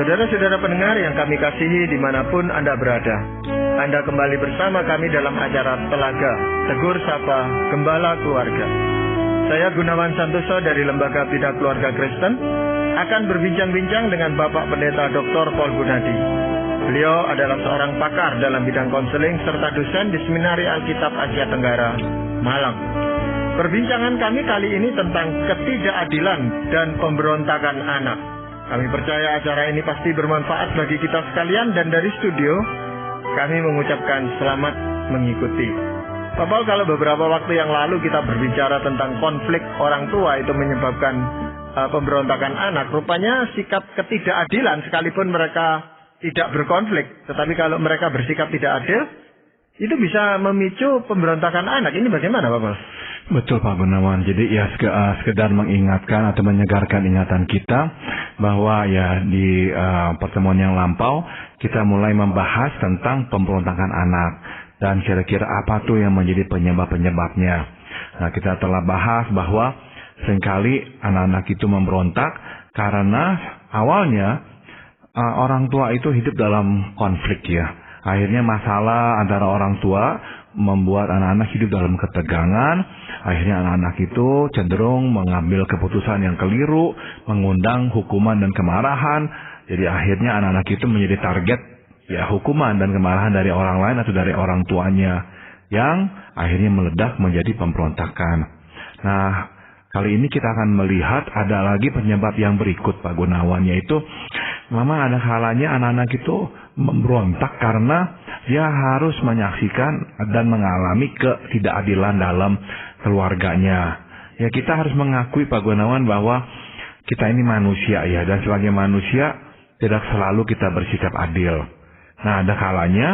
Saudara-saudara pendengar yang kami kasihi dimanapun Anda berada, Anda kembali bersama kami dalam acara Telaga Tegur Sapa Gembala Keluarga. Saya Gunawan Santoso dari Lembaga Bidak Keluarga Kristen akan berbincang-bincang dengan Bapak Pendeta Dr. Paul Gunadi. Beliau adalah seorang pakar dalam bidang konseling serta dosen di Seminari Alkitab Asia Tenggara, Malang. Perbincangan kami kali ini tentang ketidakadilan dan pemberontakan anak. Kami percaya acara ini pasti bermanfaat bagi kita sekalian, dan dari studio kami mengucapkan selamat mengikuti. Pak Paul, kalau beberapa waktu yang lalu kita berbicara tentang konflik orang tua itu menyebabkan pemberontakan anak, rupanya sikap ketidakadilan sekalipun mereka tidak berkonflik, tetapi kalau mereka bersikap tidak adil, itu bisa memicu pemberontakan anak. Ini bagaimana Pak Paul? Betul Pak Gunawan. Jadi ya sekedar mengingatkan atau menyegarkan ingatan kita bahwa ya di pertemuan yang lampau kita mulai membahas tentang pemberontakan anak dan kira-kira apa tuh yang menjadi penyebab-penyebabnya. Nah, kita telah bahas bahwa seringkali anak-anak itu memberontak karena awalnya orang tua itu hidup dalam konflik ya. Akhirnya masalah antara orang tua membuat anak-anak hidup dalam ketegangan. Akhirnya anak-anak itu cenderung mengambil keputusan yang keliru, mengundang hukuman dan kemarahan. Jadi akhirnya anak-anak itu menjadi target ya hukuman dan kemarahan dari orang lain atau dari orang tuanya, yang akhirnya meledak menjadi pemberontakan. Nah, kali ini kita akan melihat ada lagi penyebab yang berikut Pak Gunawan, yaitu memang ada kalanya anak-anak itu memberontak karena dia harus menyaksikan dan mengalami ketidakadilan dalam keluarganya. Ya, kita harus mengakui Pak Gunawan bahwa kita ini manusia ya, dan sebagai manusia tidak selalu kita bersikap adil. Nah, ada kalanya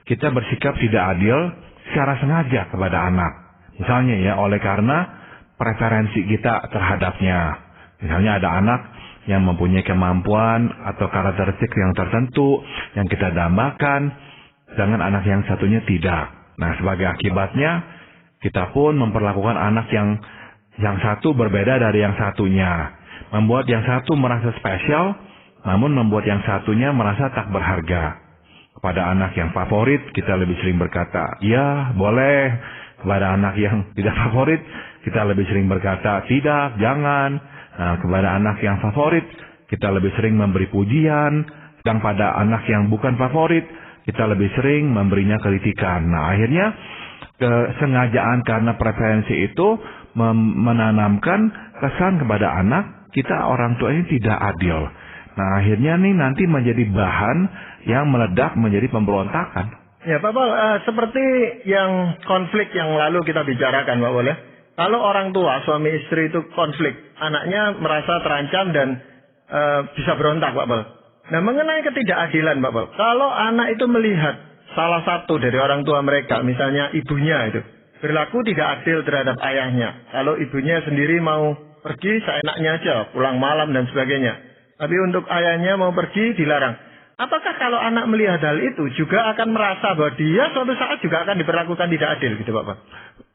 kita bersikap tidak adil secara sengaja kepada anak. Misalnya ya, oleh karena preferensi kita terhadapnya. Misalnya ada anak yang mempunyai kemampuan atau karakteristik yang tertentu yang kita dambakan, dengan anak yang satunya tidak. Nah, sebagai akibatnya kita pun memperlakukan anak yang satu berbeda dari yang satunya, membuat yang satu merasa spesial, namun membuat yang satunya merasa tak berharga. Kepada anak yang favorit kita lebih sering berkata, "Ya, boleh." Kepada anak yang tidak favorit kita lebih sering berkata, "Tidak, jangan." Nah, kepada anak yang favorit kita lebih sering memberi pujian, sedang pada anak yang bukan favorit kita lebih sering memberinya kritikan. Nah, akhirnya kesengajaan karena preferensi itu menanamkan kesan kepada anak kita orang tua ini tidak adil. Nah, akhirnya nih nanti menjadi bahan yang meledak menjadi pemberontakan. Ya Pak Paul, seperti yang konflik yang lalu kita bicarakan Pak Paul ya. Kalau orang tua, suami istri itu konflik, anaknya merasa terancam dan bisa berontak Pak Paul. Nah, mengenai ketidakadilan Pak Paul, kalau anak itu melihat salah satu dari orang tua mereka, misalnya ibunya itu, berlaku tidak adil terhadap ayahnya. Kalau ibunya sendiri mau pergi seenaknya aja, pulang malam dan sebagainya. Tapi untuk ayahnya mau pergi dilarang. Apakah kalau anak melihat hal itu juga akan merasa bahwa dia suatu saat juga akan diperlakukan tidak adil gitu Pak Paul?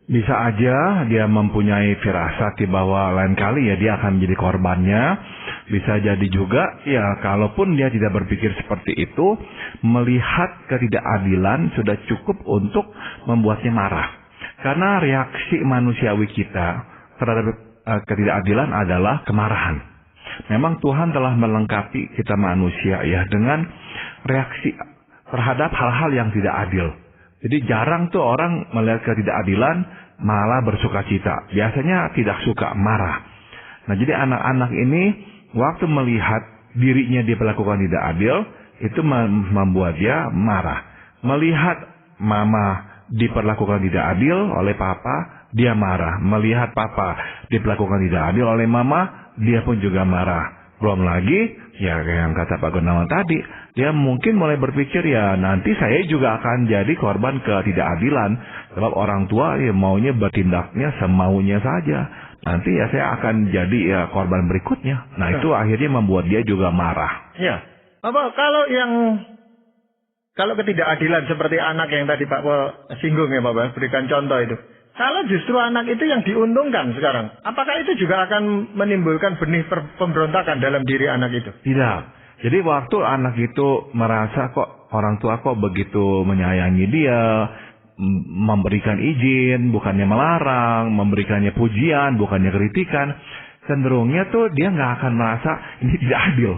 Bisa aja dia mempunyai firasat bahwa lain kali ya dia akan menjadi korbannya. Bisa jadi juga ya kalaupun dia tidak berpikir seperti itu, melihat ketidakadilan sudah cukup untuk membuatnya marah. Karena reaksi manusiawi kita terhadap ketidakadilan adalah kemarahan. Memang Tuhan telah melengkapi kita manusia ya dengan reaksi terhadap hal-hal yang tidak adil. Jadi jarang tuh orang melihat ketidakadilan malah bersuka cita. Biasanya tidak suka, marah. Nah, jadi anak-anak ini waktu melihat dirinya diperlakukan tidak adil, itu membuat dia marah. Melihat mama diperlakukan tidak adil oleh papa, dia marah. Melihat papa diperlakukan tidak adil oleh mama, dia pun juga marah. Belum lagi, ya kayak yang kata Pak Gunawan tadi, dia mungkin mulai berpikir ya nanti saya juga akan jadi korban ketidakadilan. Sebab orang tua ya maunya bertindaknya semaunya saja. Nanti ya saya akan jadi ya korban berikutnya. Nah, itu akhirnya membuat dia juga marah. Ya, kalau ketidakadilan seperti anak yang tadi Pak Paul singgung ya Pak Paul, berikan contoh itu. Kalau justru anak itu yang diuntungkan sekarang, apakah itu juga akan menimbulkan benih pemberontakan dalam diri anak itu? Tidak. Jadi waktu anak itu merasa kok orang tua kok begitu menyayangi dia, memberikan izin, bukannya melarang, memberikannya pujian, bukannya kritikan, cenderungnya tuh dia nggak akan merasa ini tidak adil.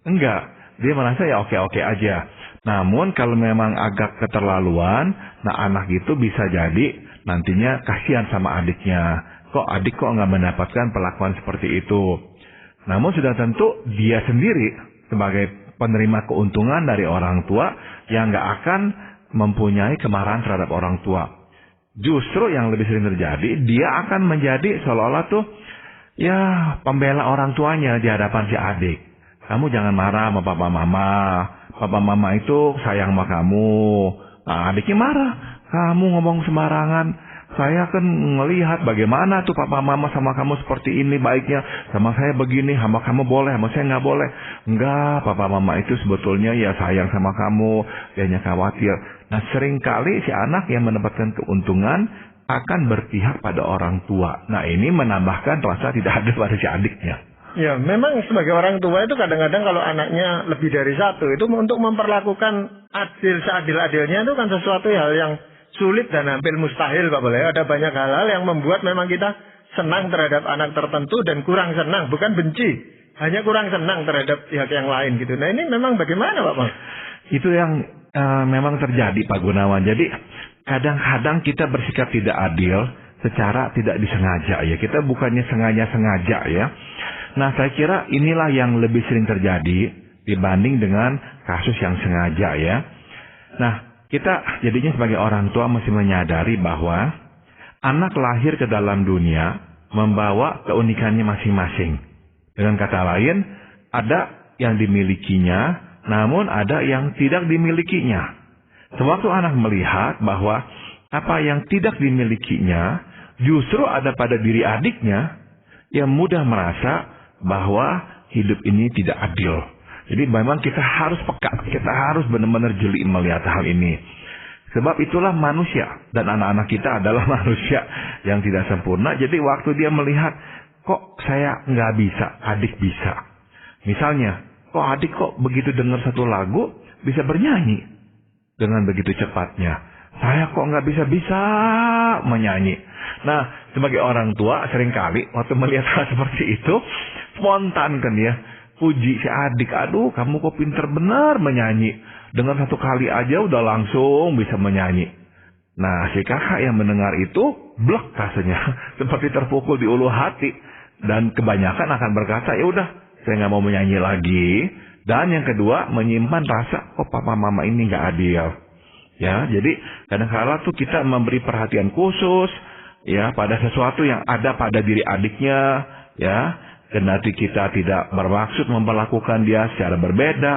Enggak, dia merasa ya oke-oke aja. Namun kalau memang agak keterlaluan, nah anak itu bisa jadi nantinya kasihan sama adiknya. Kok adik kok nggak mendapatkan perlakuan seperti itu. Namun sudah tentu dia sendiri sebagai penerima keuntungan dari orang tua yang nggak akan mempunyai kemarahan terhadap orang tua. Justru yang lebih sering terjadi, dia akan menjadi seolah-olah tuh ya pembela orang tuanya di hadapan si adik. Kamu jangan marah sama papa mama. Papa mama itu sayang sama kamu. Nah, adiknya marah. Kamu ngomong sembarangan. Saya kan melihat bagaimana tuh papa mama sama kamu seperti ini baiknya. Sama saya begini, sama kamu boleh, sama saya nggak boleh. Enggak, papa mama itu sebetulnya ya sayang sama kamu. Dia hanya khawatir. Nah, seringkali si anak yang mendapatkan keuntungan akan berpihak pada orang tua. Nah, ini menambahkan rasa tidak adil pada si adiknya. Ya, memang sebagai orang tua itu kadang-kadang kalau anaknya lebih dari satu, itu untuk memperlakukan adil seadil-adilnya itu kan sesuatu hal yang sulit dan hampir mustahil, Pak Boleh. Ada banyak hal-hal yang membuat memang kita senang terhadap anak tertentu dan kurang senang, bukan benci, hanya kurang senang terhadap pihak yang lain gitu. Nah, ini memang bagaimana, Pak Bang? Itu yang memang terjadi, Pak Gunawan. Jadi kadang-kadang kita bersikap tidak adil secara tidak disengaja ya. Kita bukannya sengaja ya. Nah, saya kira inilah yang lebih sering terjadi dibanding dengan kasus yang sengaja ya. Nah, kita jadinya sebagai orang tua mesti menyadari bahwa anak lahir ke dalam dunia membawa keunikannya masing-masing. Dengan kata lain, ada yang dimilikinya, namun ada yang tidak dimilikinya. Sewaktu anak melihat bahwa apa yang tidak dimilikinya justru ada pada diri adiknya, yang mudah merasa bahwa hidup ini tidak adil. Jadi memang kita harus peka, kita harus benar-benar jeli melihat hal ini. Sebab itulah manusia, dan anak-anak kita adalah manusia yang tidak sempurna. Jadi waktu dia melihat, kok saya nggak bisa, adik bisa. Misalnya, kok adik kok begitu dengar satu lagu, bisa bernyanyi dengan begitu cepatnya. Saya kok nggak bisa menyanyi. Nah, sebagai orang tua, seringkali waktu melihat hal seperti itu, spontan kan ya, puji si adik, aduh kamu kok pinter benar menyanyi. Dengan satu kali aja udah langsung bisa menyanyi. Nah, si kakak yang mendengar itu, blek rasanya, seperti terpukul di ulu hati. Dan kebanyakan akan berkata, ya udah, saya nggak mau menyanyi lagi. Dan yang kedua, menyimpan rasa, oh papa mama ini nggak adil. Ya, jadi kadang-kala tuh kita memberi perhatian khusus ya pada sesuatu yang ada pada diri adiknya ya. Kendati kita tidak bermaksud memperlakukan dia secara berbeda,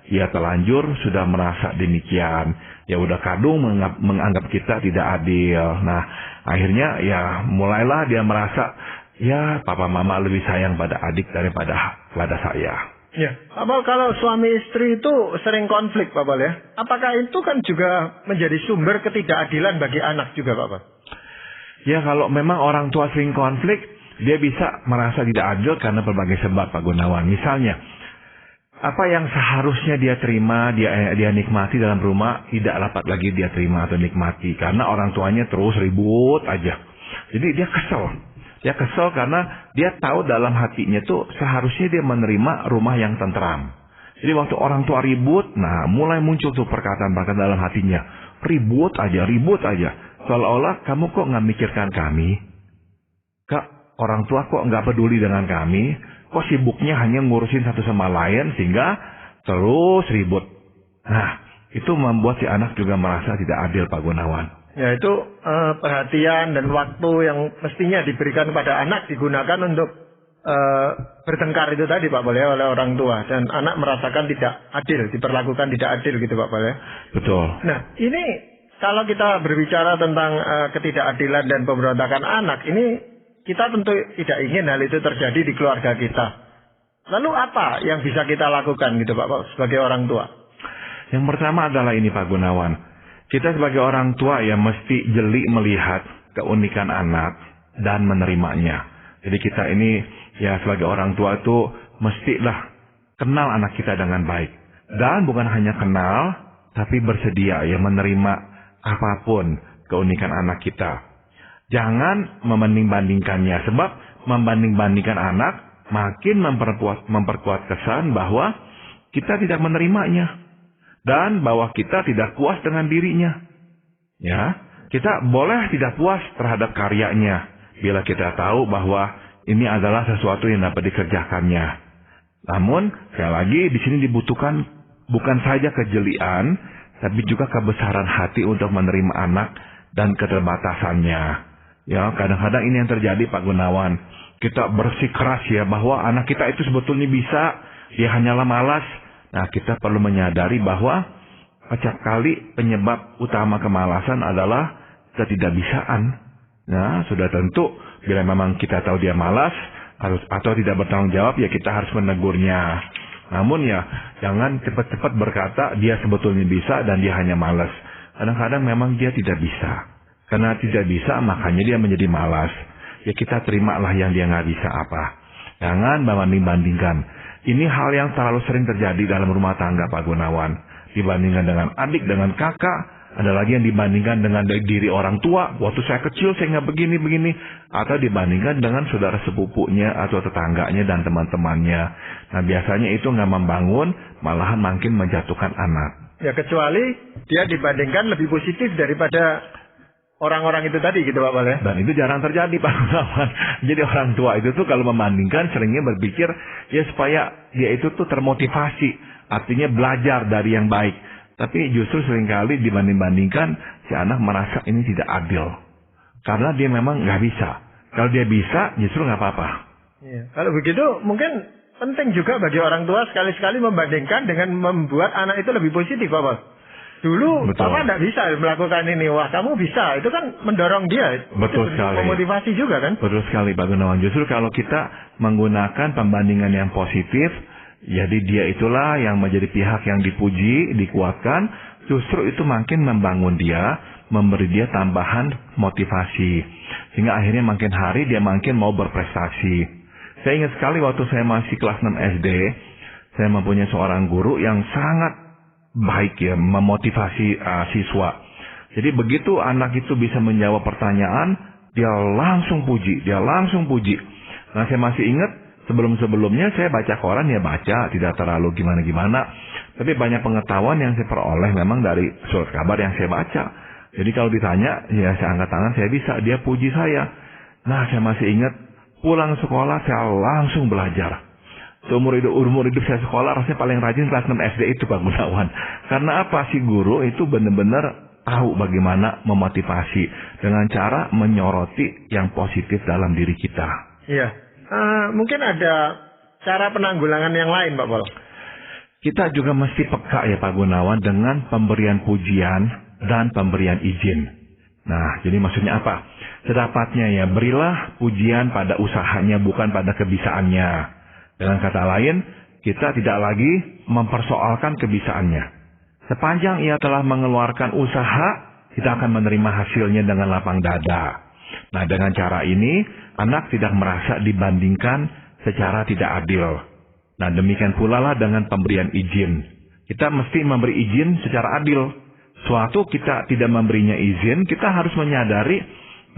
ya telanjur sudah merasa demikian. Ya udah kadung menganggap kita tidak adil. Nah, akhirnya ya mulailah dia merasa ya papa mama lebih sayang pada adik daripada pada saya. Ya, apa kalau suami istri itu sering konflik, Pak Bal ya? Apakah itu kan juga menjadi sumber ketidakadilan bagi anak juga, Pak Bal? Ya, kalau memang orang tua sering konflik, dia bisa merasa tidak adil karena berbagai sebab, Pak Gunawan. Misalnya, apa yang seharusnya dia terima, dia nikmati dalam rumah, tidak dapat lagi dia terima atau nikmati karena orang tuanya terus ribut aja. Jadi dia kesel. Dia kesel karena dia tahu dalam hatinya tuh seharusnya dia menerima rumah yang tentram. Jadi waktu orang tua ribut, nah mulai muncul tuh perkataan-perkataan dalam hatinya. Ribut aja. Seolah-olah kamu kok nggak mikirkan kami? Kak, orang tua kok nggak peduli dengan kami? Kok sibuknya hanya ngurusin satu sama lain sehingga terus ribut. Nah, itu membuat si anak juga merasa tidak adil, Pak Gunawan. Ya, itu perhatian dan waktu yang mestinya diberikan kepada anak digunakan untuk bertengkar itu tadi, Pak Boleh, oleh orang tua. Dan anak merasakan tidak adil, diperlakukan tidak adil gitu, Pak Boleh. Betul. Nah, ini kalau kita berbicara tentang ketidakadilan dan pemberontakan anak, ini kita tentu tidak ingin hal itu terjadi di keluarga kita. Lalu apa yang bisa kita lakukan gitu, Pak, sebagai orang tua? Yang pertama adalah ini, Pak Gunawan. Kita sebagai orang tua ya mesti jeli melihat keunikan anak dan menerimanya. Jadi kita ini ya sebagai orang tua itu mestilah kenal anak kita dengan baik. Dan bukan hanya kenal, tapi bersedia ya menerima apapun keunikan anak kita. Jangan membanding-bandingkannya, sebab membanding-bandingkan anak makin memperkuat kesan bahwa kita tidak menerimanya dan bahwa kita tidak puas dengan dirinya. Ya, kita boleh tidak puas terhadap karyanya bila kita tahu bahwa ini adalah sesuatu yang dapat dikerjakannya. Namun, sekali lagi di sini dibutuhkan bukan saja kejelian, tapi juga kebesaran hati untuk menerima anak dan keterbatasannya. Ya, kadang-kadang ini yang terjadi Pak Gunawan. Kita bersikeras ya bahwa anak kita itu sebetulnya bisa, dia hanyalah malas. Nah, kita perlu menyadari bahwa acap kali penyebab utama kemalasan adalah ketidakbisaan. Nah, sudah tentu bila memang kita tahu dia malas atau tidak bertanggung jawab, ya kita harus menegurnya. Namun ya, jangan cepat-cepat berkata dia sebetulnya bisa dan dia hanya malas. Kadang-kadang memang dia tidak bisa. Karena tidak bisa, makanya dia menjadi malas. Ya kita terimalah yang dia nggak bisa apa. Jangan membanding-bandingkan. Ini hal yang terlalu sering terjadi dalam rumah tangga Pak Gunawan. Dibandingkan dengan adik, dengan kakak. Ada lagi yang dibandingkan dengan diri orang tua. Waktu saya kecil saya nggak begini-begini. Atau dibandingkan dengan saudara sepupunya atau tetangganya dan teman-temannya. Nah biasanya itu nggak membangun, malahan makin menjatuhkan anak. Ya kecuali dia dibandingkan lebih positif daripada orang-orang itu tadi gitu Pak Pal ya. Dan itu jarang terjadi Pak Gunawan. Jadi orang tua itu tuh kalau membandingkan seringnya berpikir ya supaya dia itu tuh termotivasi. Artinya belajar dari yang baik. Tapi justru seringkali dibanding-bandingkan si anak merasa ini tidak adil. Karena dia memang nggak bisa. Kalau dia bisa justru nggak apa-apa. Iya. Kalau begitu mungkin penting juga bagi orang tua sekali-sekali membandingkan dengan membuat anak itu lebih positif Pak Pal. Dulu Papa tidak bisa melakukan ini, wah kamu bisa, itu kan mendorong dia. Betul sekali. Memotivasi juga kan? Betul sekali Pak Gunawan. Justru kalau kita menggunakan pembandingan yang positif, jadi dia itulah yang menjadi pihak yang dipuji, dikuatkan, justru itu makin membangun dia, memberi dia tambahan motivasi. Sehingga akhirnya makin hari dia makin mau berprestasi. Saya ingat sekali waktu saya masih kelas 6 SD, saya mempunyai seorang guru yang sangat baik ya, memotivasi siswa. Jadi begitu anak itu bisa menjawab pertanyaan, dia langsung puji. Nah saya masih ingat sebelum-sebelumnya saya baca koran ya baca, tidak terlalu gimana-gimana. Tapi banyak pengetahuan yang saya peroleh memang dari surat kabar yang saya baca. Jadi kalau ditanya, ya saya angkat tangan, saya bisa, dia puji saya. Nah saya masih ingat, pulang sekolah saya langsung belajar. Seumur hidup saya sekolah rasanya paling rajin kelas 6 SD itu Pak Gunawan. Karena apa? Si guru itu benar-benar tahu bagaimana memotivasi dengan cara menyoroti yang positif dalam diri kita. Iya. Mungkin ada cara penanggulangan yang lain Pak Pal. Kita juga mesti peka ya Pak Gunawan dengan pemberian pujian dan pemberian izin. Nah, jadi maksudnya apa? Sedapatnya ya, berilah pujian pada usahanya bukan pada kebisaannya. Dengan kata lain, kita tidak lagi mempersoalkan kebisaannya. Sepanjang ia telah mengeluarkan usaha, kita akan menerima hasilnya dengan lapang dada. Nah, dengan cara ini, anak tidak merasa dibandingkan secara tidak adil. Nah, demikian pula lah dengan pemberian izin. Kita mesti memberi izin secara adil. Suatu kita tidak memberinya izin, kita harus menyadari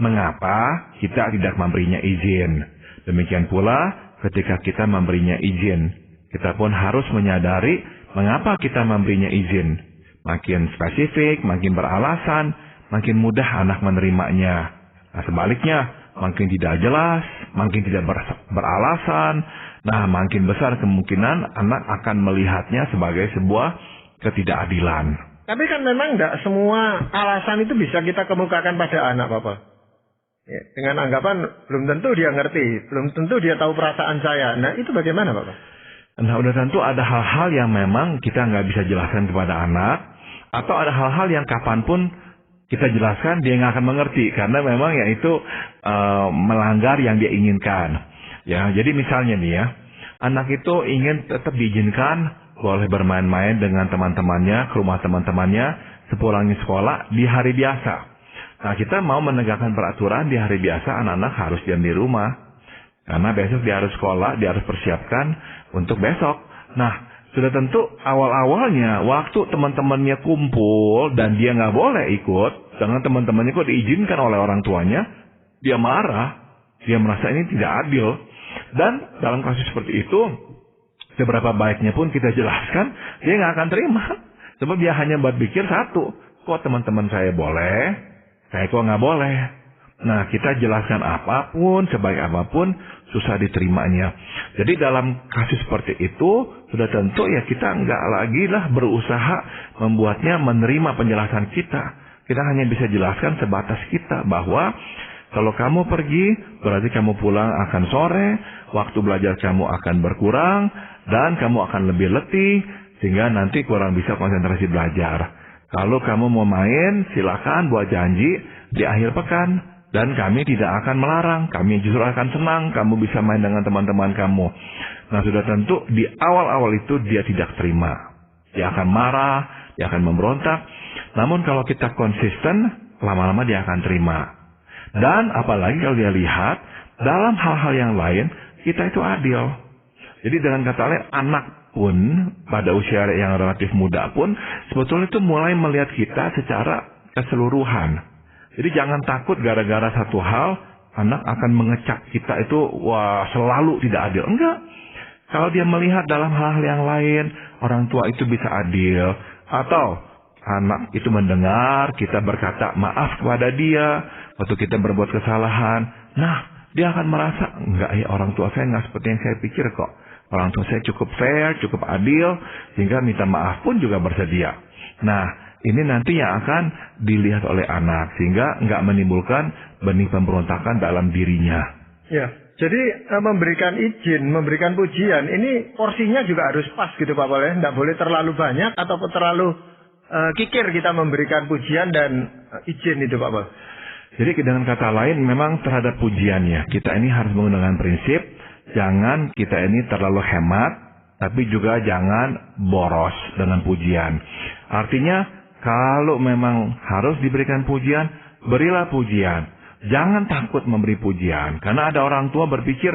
mengapa kita tidak memberinya izin. Demikian pula ketika kita memberinya izin, kita pun harus menyadari mengapa kita memberinya izin. Makin spesifik, makin beralasan, makin mudah anak menerimanya. Nah sebaliknya, makin tidak jelas, makin tidak beralasan, nah makin besar kemungkinan anak akan melihatnya sebagai sebuah ketidakadilan. Tapi kan memang tidak semua alasan itu bisa kita kemukakan pada anak Bapak. Ya, dengan anggapan belum tentu dia ngerti, belum tentu dia tahu perasaan saya. Nah itu bagaimana Bapak? Nah udah tentu ada hal-hal yang memang kita nggak bisa jelaskan kepada anak, atau ada hal-hal yang kapanpun kita jelaskan dia nggak akan mengerti karena memang ya itu melanggar yang dia inginkan. Ya jadi misalnya nih ya, anak itu ingin tetap diizinkan boleh bermain-main dengan teman-temannya ke rumah teman-temannya sepulangnya sekolah di hari biasa. Nah kita mau menegakkan peraturan di hari biasa anak-anak harus diam di rumah. Karena besok dia harus sekolah, dia harus persiapkan untuk besok. Nah, sudah tentu awal-awalnya waktu teman-temannya kumpul dan dia nggak boleh ikut, dengan teman-temannya kok diizinkan oleh orang tuanya, dia marah, dia merasa ini tidak adil. Dan dalam kasus seperti itu, seberapa baiknya pun kita jelaskan, dia nggak akan terima. Sebab dia hanya berpikir satu, kok teman-teman saya boleh, saya kok nggak boleh. Nah, kita jelaskan apapun, sebaik apapun, susah diterimanya. Jadi dalam kasus seperti itu, sudah tentu ya kita nggak lagi lah berusaha membuatnya menerima penjelasan kita. Kita hanya bisa jelaskan sebatas kita bahwa kalau kamu pergi, berarti kamu pulang akan sore, waktu belajar kamu akan berkurang, dan kamu akan lebih letih, sehingga nanti kurang bisa konsentrasi belajar. Kalau kamu mau main, silakan buat janji di akhir pekan. Dan kami tidak akan melarang, kami justru akan senang kamu bisa main dengan teman-teman kamu. Nah, sudah tentu di awal-awal itu dia tidak terima. Dia akan marah, dia akan memberontak. Namun kalau kita konsisten, lama-lama dia akan terima. Dan apalagi kalau dia lihat, dalam hal-hal yang lain, kita itu adil. Jadi dengan kata lain, anak pun pada usia yang relatif muda pun, sebetulnya itu mulai melihat kita secara keseluruhan. Jadi jangan takut gara-gara satu hal, anak akan mengecap kita itu, wah selalu tidak adil. Enggak. Kalau dia melihat dalam hal yang lain, orang tua itu bisa adil. Atau anak itu mendengar kita berkata maaf kepada dia, waktu kita berbuat kesalahan. Nah, dia akan merasa, enggak ya orang tua saya enggak seperti yang saya pikir kok. Orang tua saya cukup fair, cukup adil, sehingga minta maaf pun juga bersedia. Nah, ini nanti yang akan dilihat oleh anak, sehingga nggak menimbulkan benih pemberontakan dalam dirinya. Ya, jadi memberikan izin, memberikan pujian, ini porsinya juga harus pas gitu Pak Paul ya. Nggak boleh terlalu banyak ataupun terlalu kikir kita memberikan pujian dan izin itu Pak Paul. Jadi dengan kata lain, memang terhadap pujiannya, kita ini harus menggunakan prinsip, jangan kita ini terlalu hemat, tapi juga jangan boros dengan pujian. Artinya, kalau memang harus diberikan pujian, berilah pujian. Jangan takut memberi pujian. Karena ada orang tua berpikir,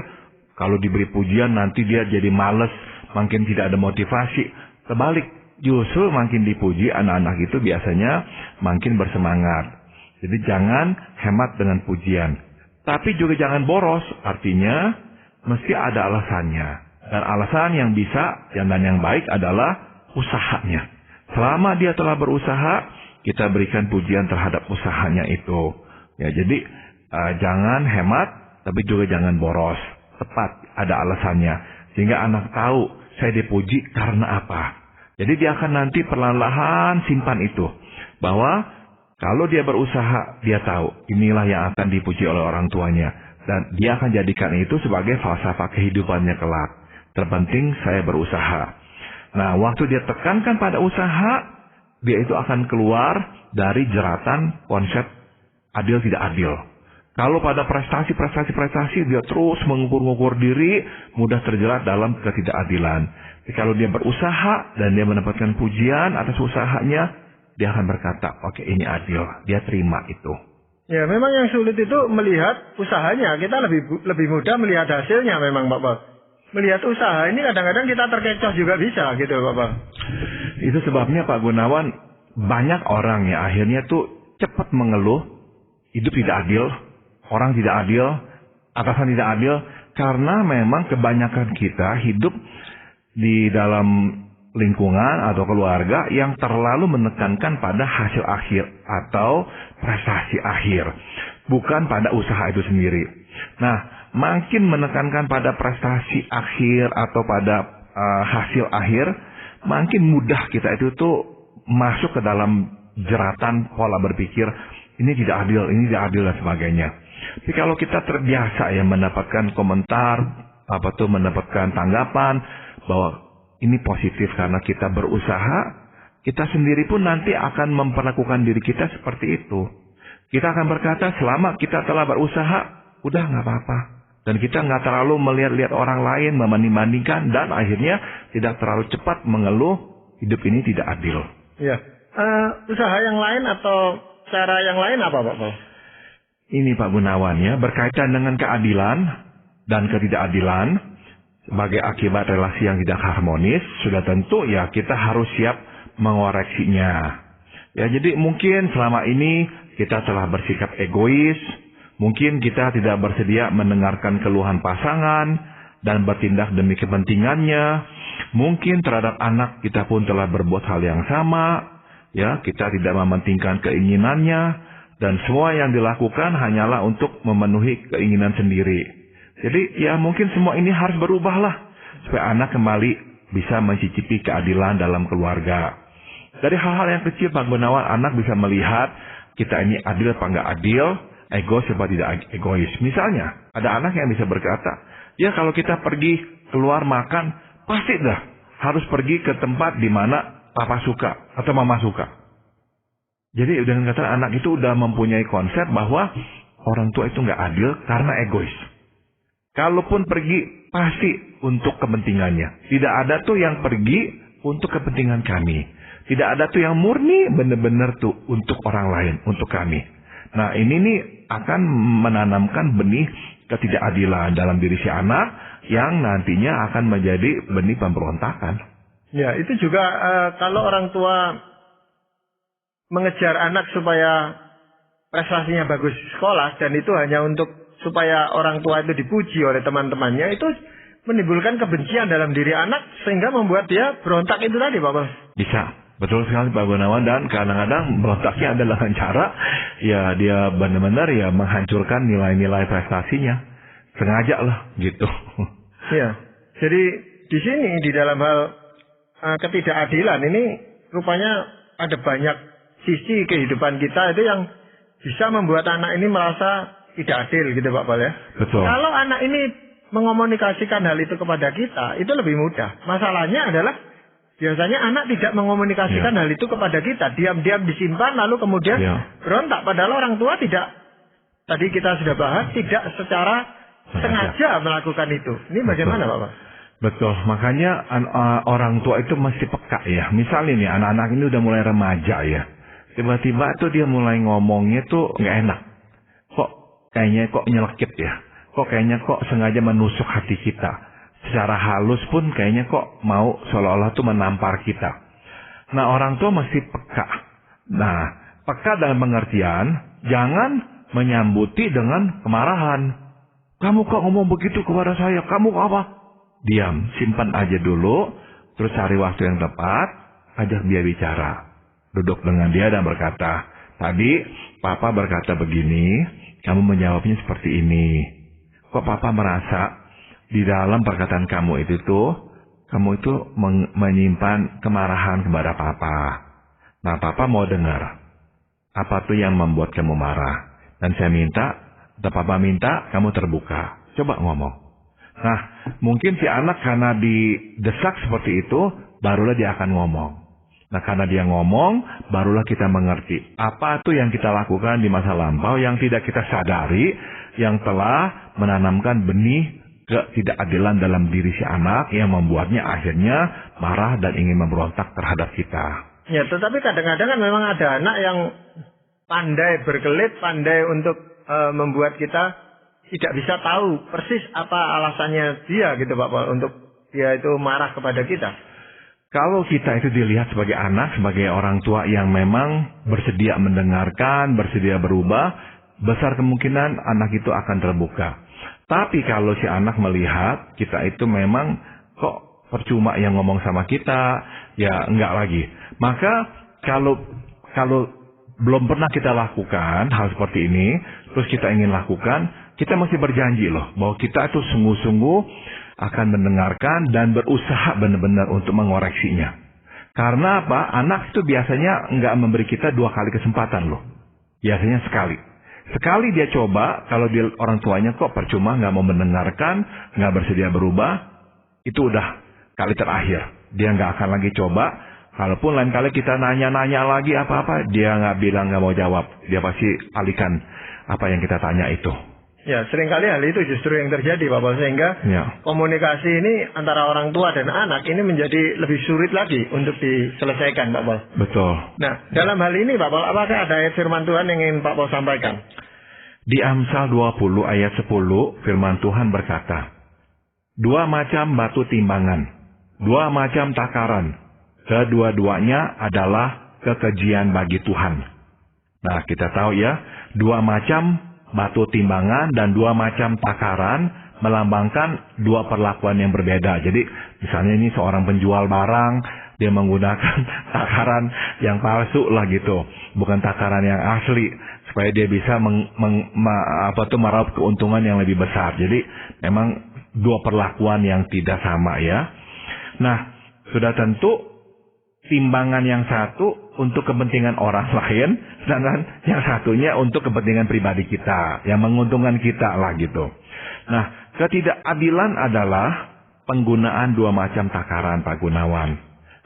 kalau diberi pujian nanti dia jadi malas, makin tidak ada motivasi. Terbalik, justru makin dipuji, anak-anak itu biasanya makin bersemangat. Jadi jangan hemat dengan pujian. Tapi juga jangan boros, artinya mesti ada alasannya. Dan alasan yang bisa dan yang baik adalah usahanya. Selama dia telah berusaha, kita berikan pujian terhadap usahanya itu. Ya, jadi jangan hemat, tapi juga jangan boros. Tepat, ada alasannya. Sehingga anak tahu, saya dipuji karena apa. Jadi dia akan nanti perlahan-lahan simpan itu. Bahwa kalau dia berusaha, dia tahu inilah yang akan dipuji oleh orang tuanya. Dan dia akan jadikan itu sebagai falsafah kehidupannya kelak. Terpenting saya berusaha. Nah, waktu dia tekankan pada usaha, dia itu akan keluar dari jeratan konsep adil tidak adil. Kalau pada prestasi, dia terus mengukur-ngukur diri, mudah terjerat dalam ketidakadilan. Jadi, kalau dia berusaha dan dia mendapatkan pujian atas usahanya, dia akan berkata, oke, ini adil, dia terima itu. Ya, memang yang sulit itu melihat usahanya. Kita lebih mudah melihat hasilnya memang Pak Paul. Melihat usaha ini kadang-kadang kita terkecoh juga bisa gitu Bapak. Itu sebabnya Pak Gunawan, banyak orang ya akhirnya tuh cepat mengeluh, hidup tidak adil, orang tidak adil, atasan tidak adil, karena memang kebanyakan kita hidup di dalam lingkungan atau keluarga yang terlalu menekankan pada hasil akhir atau prestasi akhir, bukan pada usaha itu sendiri. Nah, makin menekankan pada prestasi akhir atau pada hasil akhir, makin mudah kita itu tuh masuk ke dalam jeratan pola berpikir, ini tidak adil, dan sebagainya. Tapi kalau kita terbiasa ya mendapatkan komentar, mendapatkan tanggapan bahwa ini positif karena kita berusaha, kita sendiri pun nanti akan memperlakukan diri kita seperti itu. Kita akan berkata, selama kita telah berusaha, udah nggak apa-apa. Dan kita nggak terlalu melihat-lihat orang lain, membanding-bandingkan, dan akhirnya tidak terlalu cepat mengeluh, hidup ini tidak adil. Iya. Usaha yang lain atau cara yang lain apa Pak Paul? Ini Pak Gunawan ya, berkaitan dengan keadilan dan ketidakadilan. sebagai akibat relasi yang tidak harmonis, sudah tentu ya kita harus siap mengoreksinya. Ya, jadi mungkin selama ini kita telah bersikap egois, mungkin kita tidak bersedia mendengarkan keluhan pasangan dan bertindak demi kepentingannya. Mungkin terhadap anak kita pun telah berbuat hal yang sama, ya, kita tidak mementingkan keinginannya, dan semua yang dilakukan hanyalah untuk memenuhi keinginan sendiri. Jadi ya mungkin semua ini harus berubahlah, supaya anak kembali bisa mencicipi keadilan dalam keluarga. Dari hal-hal yang kecil Pak Gunawan, anak bisa melihat kita ini adil apa enggak adil, egois apa tidak egois. Misalnya, ada anak yang bisa berkata, ya kalau kita pergi keluar makan, pasti dah harus pergi ke tempat di mana papa suka atau mama suka. Jadi dengan kata anak itu udah mempunyai konsep bahwa orang tua itu nggak adil karena egois. Kalaupun pergi, pasti untuk kepentingannya. Tidak ada tuh yang pergi untuk kepentingan kami. Tidak ada tuh yang murni benar-benar tuh untuk orang lain, untuk kami. Nah ini nih akan menanamkan benih ketidakadilan dalam diri si anak yang nantinya akan menjadi benih pemberontakan. Ya, itu juga kalau orang tua mengejar anak supaya prestasinya bagus di sekolah, dan itu hanya untuk supaya orang tua itu dipuji oleh teman-temannya, itu menimbulkan kebencian dalam diri anak sehingga membuat dia berontak itu tadi, Pak Bang. Bisa, betul sekali Pak Gunawan, dan kadang-kadang berontaknya adalah dengan cara ya dia benar-benar ya menghancurkan nilai-nilai prestasinya, sengaja lah gitu. Iya, jadi di sini di dalam hal ketidakadilan ini rupanya ada banyak sisi kehidupan kita itu yang bisa membuat anak ini merasa tidak adil gitu Pak Pal ya. Betul. Kalau anak ini mengomunikasikan hal itu kepada kita, itu lebih mudah. Masalahnya adalah biasanya anak tidak mengomunikasikan hal itu kepada kita. Diam-diam disimpan lalu kemudian berontak. Padahal orang tua tidak, tadi kita sudah bahas, tidak secara sengaja melakukan itu. Ini bagaimana Pak Pal? Betul, makanya orang tua itu mesti peka ya. Misalnya nih anak-anak ini udah mulai remaja ya. Tiba-tiba tuh dia mulai ngomongnya tuh nggak enak. Kayaknya kok nyelekit ya. Kok kayaknya kok sengaja menusuk hati kita. Secara halus pun kayaknya kok mau seolah-olah tuh menampar kita. Nah orang tua mesti peka. Nah peka dalam pengertian jangan menyambuti dengan kemarahan. Kamu kok ngomong begitu kepada saya? Kamu kok apa? Diam, simpan aja dulu. Terus cari waktu yang tepat. Ajak dia bicara. Duduk dengan dia dan berkata, tadi papa berkata begini. Kamu menjawabnya seperti ini. Kok papa merasa di dalam perkataan kamu itu kamu itu menyimpan kemarahan kepada papa. Nah, papa mau dengar. Apa tuh yang membuat kamu marah? Dan saya minta, atau papa minta, kamu terbuka. Coba ngomong. Nah, mungkin si anak karena didesak seperti itu, barulah dia akan ngomong. Nah, karena dia ngomong, barulah kita mengerti apa itu yang kita lakukan di masa lampau yang tidak kita sadari, yang telah menanamkan benih ketidakadilan dalam diri si anak yang membuatnya akhirnya marah dan ingin memberontak terhadap kita. Ya, tetapi kadang-kadang kan memang ada anak yang pandai berkelit, pandai untuk membuat kita tidak bisa tahu persis apa alasannya dia gitu Pak Paul, untuk dia itu marah kepada kita. Kalau kita itu dilihat sebagai anak, sebagai orang tua yang memang bersedia mendengarkan, bersedia berubah, besar kemungkinan anak itu akan terbuka. Tapi kalau si anak melihat kita itu memang kok percuma yang ngomong sama kita, ya enggak lagi. Maka kalau belum pernah kita lakukan hal seperti ini, terus kita ingin lakukan, kita mesti berjanji loh bahwa kita itu sungguh-sungguh akan mendengarkan dan berusaha benar-benar untuk mengoreksinya. Karena apa? Anak itu biasanya enggak memberi kita 2 kali kesempatan loh. Biasanya sekali. Sekali dia coba, kalau dia orang tuanya kok percuma nggak mau mendengarkan, nggak bersedia berubah, itu udah kali terakhir. Dia nggak akan lagi coba. Kalaupun lain kali kita nanya-nanya lagi apa-apa, dia nggak bilang nggak mau jawab. Dia pasti alihkan apa yang kita tanya itu. Ya, seringkali hal itu justru yang terjadi, Bapak, sehingga komunikasi ini antara orang tua dan anak ini menjadi lebih sulit lagi untuk diselesaikan, Pak Pol. Betul. Nah, dalam hal ini, Pak Pol, apakah ada ayat firman Tuhan yang ingin Pak Pol sampaikan? Di Amsal 20 ayat 10, firman Tuhan berkata, dua macam batu timbangan, dua macam takaran. Kedua-duanya adalah kekejian bagi Tuhan. Nah, kita tahu ya, dua macam batu timbangan dan dua macam takaran melambangkan dua perlakuan yang berbeda. Jadi, misalnya ini seorang penjual barang, dia menggunakan takaran yang palsu lah gitu, bukan takaran yang asli, supaya dia bisa meraup keuntungan yang lebih besar. Jadi, memang dua perlakuan yang tidak sama ya. Nah, sudah tentu timbangan yang satu untuk kepentingan orang lain, sedangkan yang satunya untuk kepentingan pribadi kita, yang menguntungkan kita lah gitu. Nah, ketidakadilan adalah penggunaan dua macam takaran, Pak Gunawan.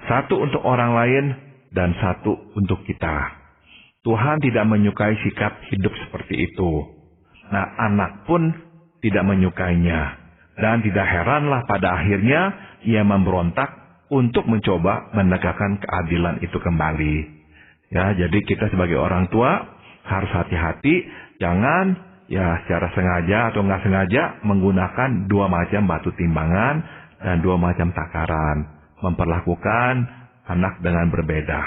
Satu untuk orang lain dan satu untuk kita. Tuhan tidak menyukai sikap hidup seperti itu. Nah, anak pun tidak menyukainya. Dan tidak heranlah pada akhirnya ia memberontak untuk mencoba menegakkan keadilan itu kembali. Ya, jadi kita sebagai orang tua harus hati-hati, jangan ya secara sengaja atau nggak sengaja menggunakan dua macam batu timbangan dan dua macam takaran, memperlakukan anak dengan berbeda.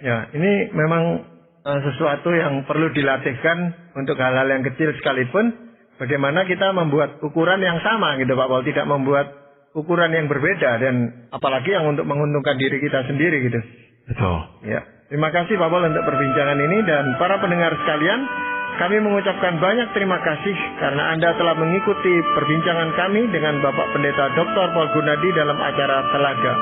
Ya, ini memang sesuatu yang perlu dilatihkan untuk hal-hal yang kecil sekalipun. Bagaimana kita membuat ukuran yang sama gitu Pak Paul, tidak membuat ukuran yang berbeda, dan apalagi yang untuk menguntungkan diri kita sendiri gitu. Betul. Ya, terima kasih Pak Paul untuk perbincangan ini, dan para pendengar sekalian, kami mengucapkan banyak terima kasih karena Anda telah mengikuti perbincangan kami dengan Bapak Pendeta Dr. Paul Gunadi dalam acara Telaga.